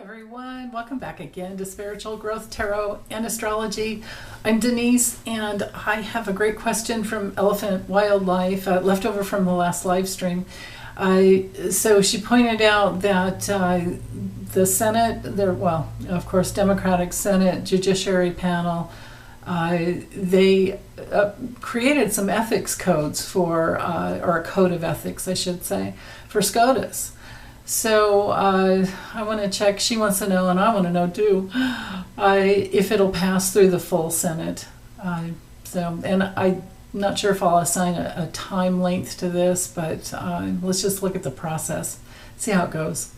Everyone, welcome back again to Spiritual Growth Tarot and Astrology. I'm Denise, and I have a great question from Elephant Wildlife, left over from the last live stream. So she pointed out that the Senate, of course, Democratic Senate Judiciary Panel, they created some ethics codes or a code of ethics, I should say, for SCOTUS. So I want to check, she wants to know, and I want to know too, if it'll pass through the full Senate. And I'm not sure if I'll assign a time length to this, but let's just look at the process, see how it goes.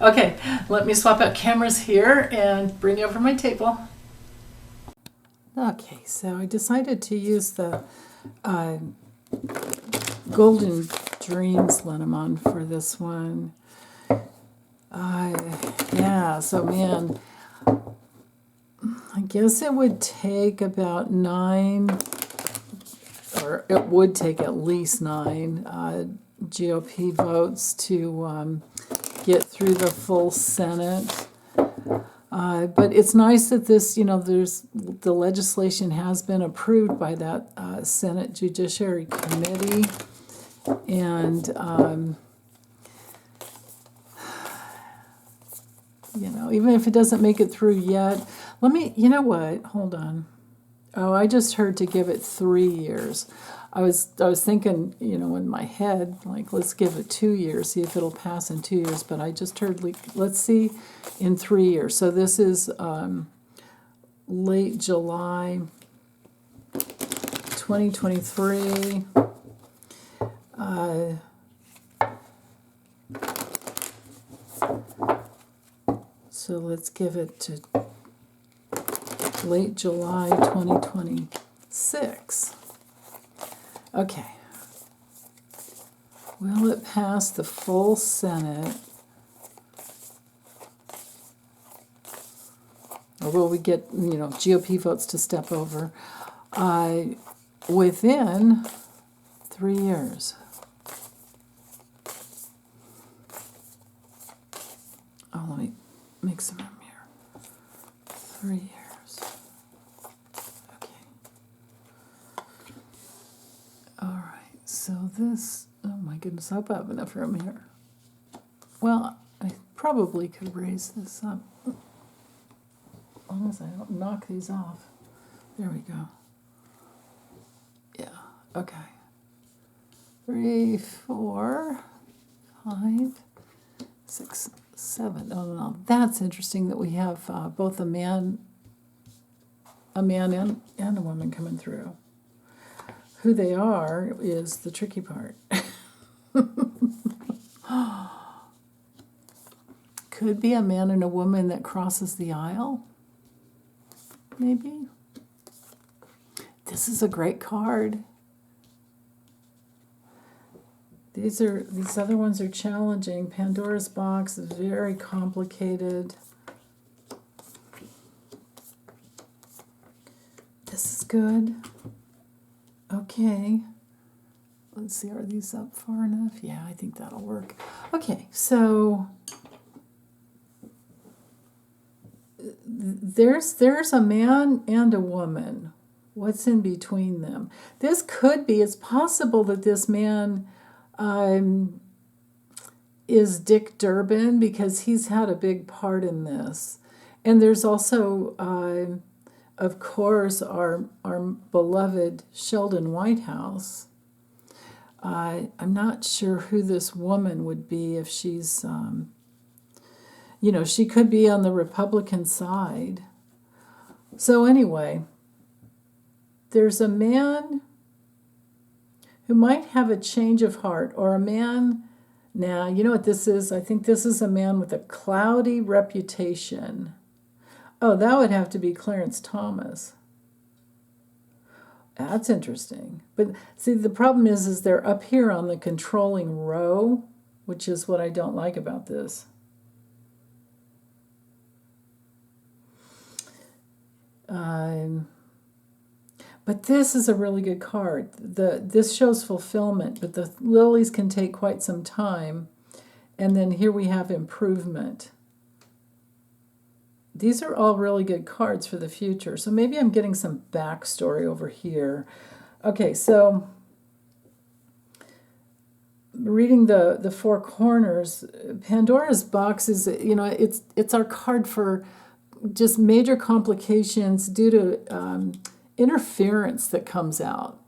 Okay, let me swap out cameras here and bring you over my table. Okay, so I decided to use the Golden Dreams Lenormand for this one. So man, I guess it would take about 9, or it would take at least 9 GOP votes to get through the full Senate. But it's nice that this, the legislation has been approved by that Senate Judiciary Committee, and even if it doesn't make it through yet, hold on. Oh, I just heard to give it 3 years. I was thinking, in my head, like, let's give it 2 years, see if it'll pass in 2 years, but I just heard, let's see, in 3 years. So this is late July 2023. So let's give it to late July 2026. Okay. Will it pass the full Senate? Or will we get, GOP votes to step over within 3 years? Oh, let me make some room here. 3 years. Okay. All right. So this, oh my goodness, I hope I have enough room here. Well, I probably could raise this up. As long as I don't knock these off. There we go. Yeah. Okay. 3, 4, 5, 6, 7. Oh no, that's interesting that we have both a man and a woman coming through. Who they are is the tricky part. Could be a man and a woman that crosses the aisle. Maybe. This is a great card. These other ones are challenging. Pandora's box is very complicated. This is good. Okay. Let's see, are these up far enough? Yeah, I think that'll work. Okay, so there's a man and a woman. What's in between them? This could be, it's possible that this man is Dick Durbin, because he's had a big part in this. And there's also, of course, our beloved Sheldon Whitehouse. I'm not sure who this woman would be if she's, she could be on the Republican side. So anyway, there's a man who might have a change of heart, or a man, now, you know what this is? I think this is a man with a cloudy reputation. Oh, that would have to be Clarence Thomas. That's interesting. But see, the problem is they're up here on the controlling row, which is what I don't like about this. But this is a really good card. This shows fulfillment, but the lilies can take quite some time. And then here we have improvement. these are all really good cards for the future. So maybe I'm getting some backstory over here. Okay, so reading the four corners, Pandora's box is, it's our card for just major complications due to interference that comes out.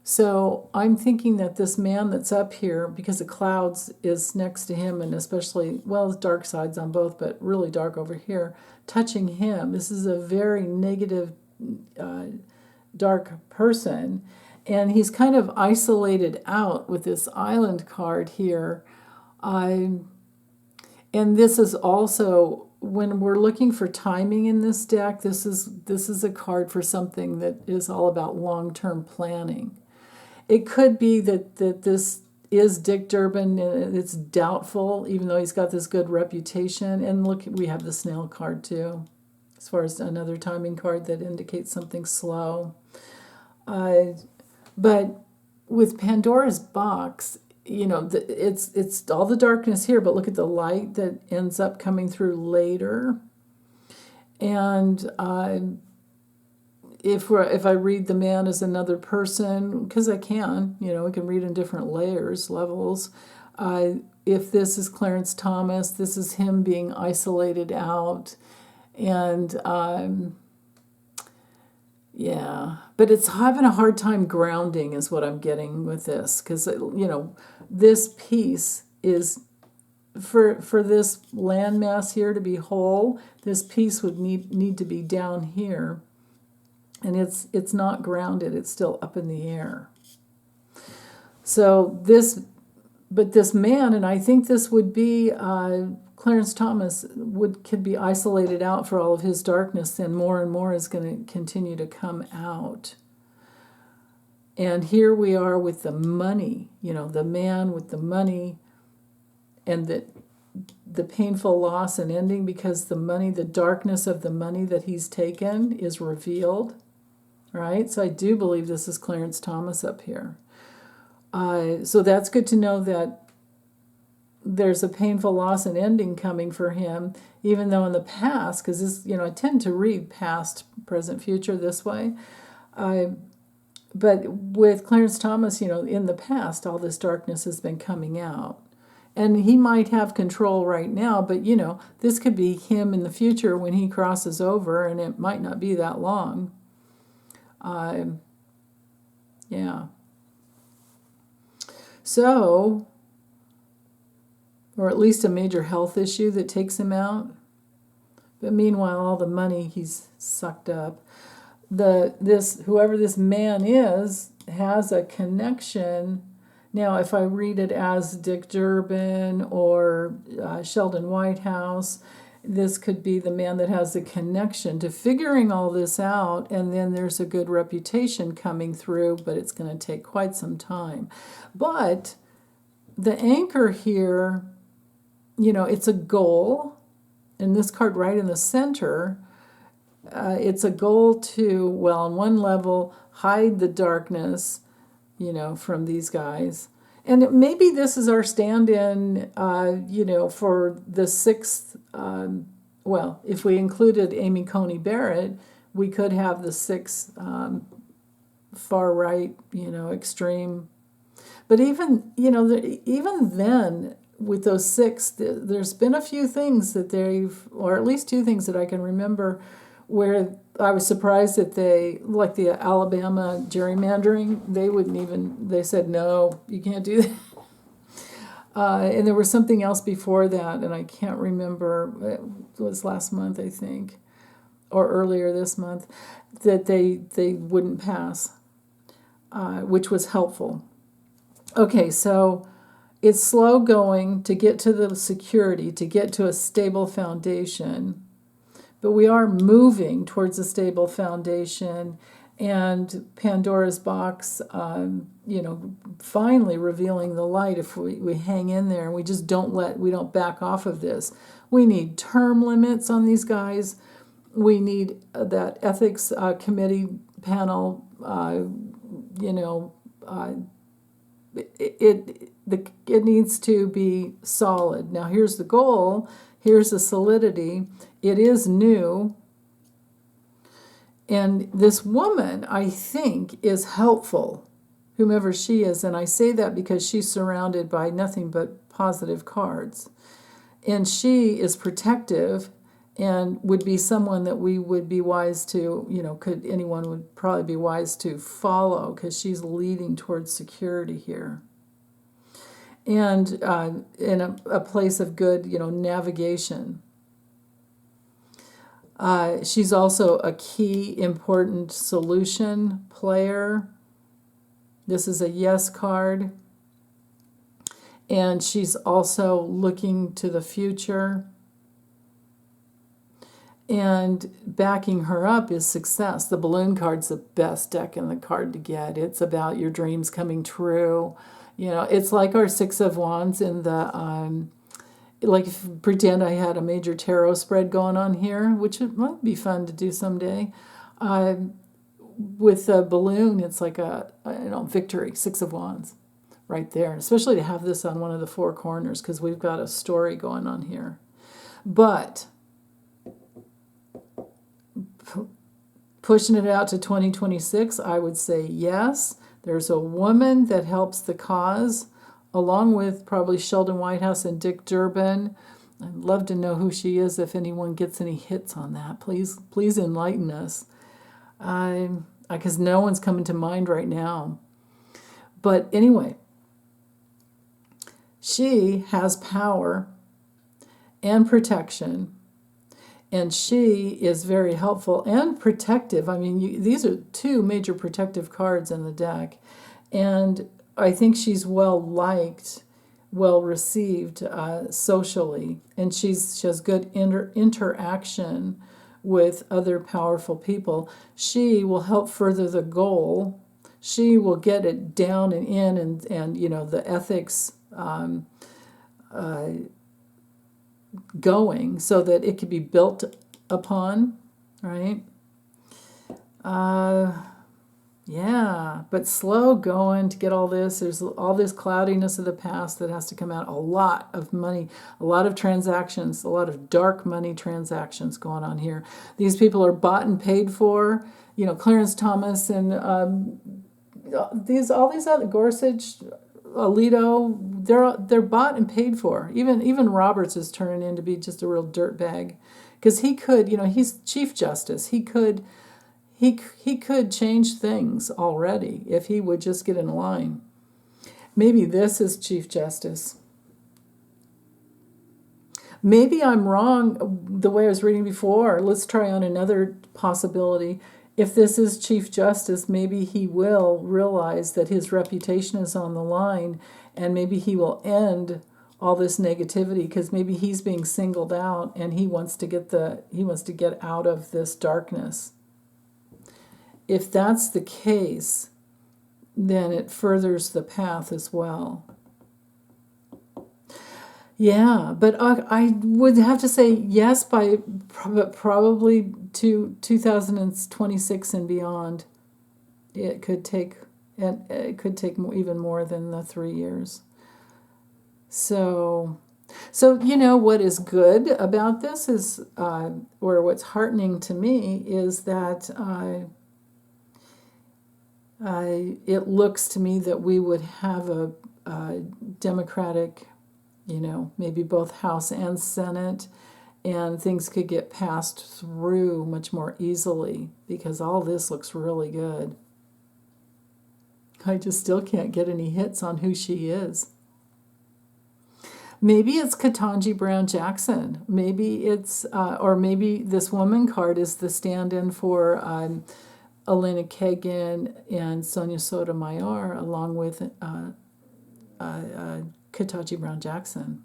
So I'm thinking that this man that's up here, because the clouds is next to him, and especially, well, dark sides on both, but really dark over here, touching him. This is a very negative, dark person. And he's kind of isolated out with this island card here. And this is also, when we're looking for timing in this deck, this is a card for something that is all about long-term planning. It could be that this is Dick Durbin, and it's doubtful, even though he's got this good reputation. And look, we have the snail card too, as far as another timing card that indicates something slow. But with Pandora's box, it's all the darkness here, but look at the light that ends up coming through later. And if I read the man as another person, because I can, we can read in different levels. If this is Clarence Thomas, this is him being isolated out. And yeah, but it's having a hard time grounding is what I'm getting with this, because, this piece is, for this landmass here to be whole, this piece would need to be down here, and it's not grounded, it's still up in the air. So this man, and I think this would be Clarence Thomas, could be isolated out for all of his darkness, and more is going to continue to come out. And here we are with the money, the man with the money, and the painful loss and ending, because the money, the darkness of the money that he's taken is revealed, right? So I do believe this is Clarence Thomas up here. So that's good to know that there's a painful loss and ending coming for him, even though in the past, because this, I tend to read past, present, future this way. But with Clarence Thomas, in the past, all this darkness has been coming out. And he might have control right now, but, this could be him in the future when he crosses over, and it might not be that long. Yeah. So, or at least a major health issue that takes him out. But meanwhile, all the money he's sucked up. Whoever this man is has a connection. Now, if I read it as Dick Durbin or Sheldon Whitehouse, this could be the man that has a connection to figuring all this out, and then there's a good reputation coming through, but it's going to take quite some time. But the anchor here, it's a goal, and this card right in the center, it's a goal to, well, on one level, hide the darkness, from these guys. And maybe this is our stand-in, for the sixth, well, if we included Amy Coney Barrett, we could have the sixth far right, extreme. But even, even then, with those six, there's been a few things that or at least two things that I can remember, where I was surprised that they, like the Alabama gerrymandering, they said, no, you can't do that. And there was something else before that, and I can't remember, it was last month, I think, or earlier this month, that they wouldn't pass, which was helpful. Okay, so it's slow going to get to the security, to get to a stable foundation. But we are moving towards a stable foundation, and Pandora's box, finally revealing the light. If we hang in there and we just we don't back off of this. We need term limits on these guys. We need that ethics committee panel. It needs to be solid. Now here's the goal. Here's a solidity. It is new. And this woman, I think, is helpful, whomever she is. And I say that because she's surrounded by nothing but positive cards. And she is protective and would be someone that we would be wise to, anyone would probably be wise to follow, because she's leading towards security here. And in a place of good, navigation. She's also a key, important solution player. This is a yes card. And she's also looking to the future. And backing her up is success. The balloon card's the best deck in the card to get. It's about your dreams coming true. It's like our Six of Wands in the, pretend I had a major tarot spread going on here, which might be fun to do someday. With a balloon, it's like a victory, Six of Wands, right there. Especially to have this on one of the four corners, because we've got a story going on here. But pushing it out to 2026, I would say yes. There's a woman that helps the cause, along with probably Sheldon Whitehouse and Dick Durbin. I'd love to know who she is. If anyone gets any hits on that, please enlighten us. Because no one's coming to mind right now. But anyway, she has power and protection. And she is very helpful and protective. I mean, these are two major protective cards in the deck. And I think she's well-liked, well-received socially. And she has good interaction with other powerful people. She will help further the goal. She will get it down and in and the ethics going so that it could be built upon, right? Yeah, but slow going to get all this. There's all this cloudiness of the past that has to come out. A lot of money, a lot of transactions, a lot of dark money transactions going on here. These people are bought and paid for. Clarence Thomas and all these other, Gorsuch, Alito, they're bought and paid for. Even Roberts is turning in to be just a real dirtbag, because he could, he's Chief Justice. He could change things already if he would just get in line. Maybe this is Chief Justice. Maybe I'm wrong the way I was reading before. Let's try on another possibility. If this is Chief Justice, maybe he will realize that his reputation is on the line, and maybe he will end all this negativity, because maybe he's being singled out and he wants to get out of this darkness. If that's the case, then it furthers the path as well. Yeah, but I would have to say yes by probably to 2026 and beyond. It could take even more than the 3 years. So what is good about this is, or what's heartening to me is that it looks to me that we would have a Democratic, maybe both House and Senate, and things could get passed through much more easily, because all this looks really good. I just still can't get any hits on who she is. Maybe it's Ketanji Brown Jackson. Maybe it's, or maybe this woman card is the stand-in for Elena Kagan and Sonia Sotomayor, along with Ketanji Brown Jackson.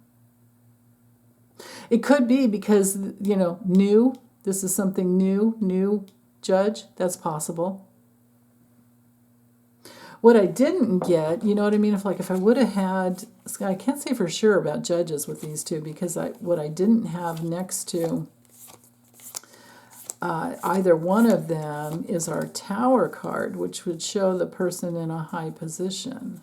It could be because, new, this is something new judge, that's possible. What I didn't get, you know what I mean? If I would have had, I can't say for sure about judges with these two, because what I didn't have next to either one of them is our Tower card, which would show the person in a high position.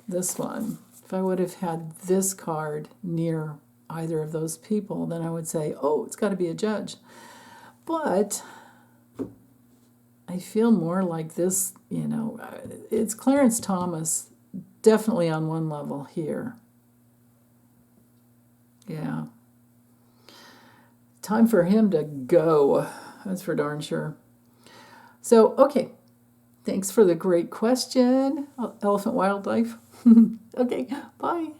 This one. If I would have had this card near either of those people, then I would say, oh, it's got to be a judge. But I feel more like this, it's Clarence Thomas, definitely on one level here. Yeah. Time for him to go. That's for darn sure. So, okay. Thanks for the great question, Elephant Wildlife. Okay, bye.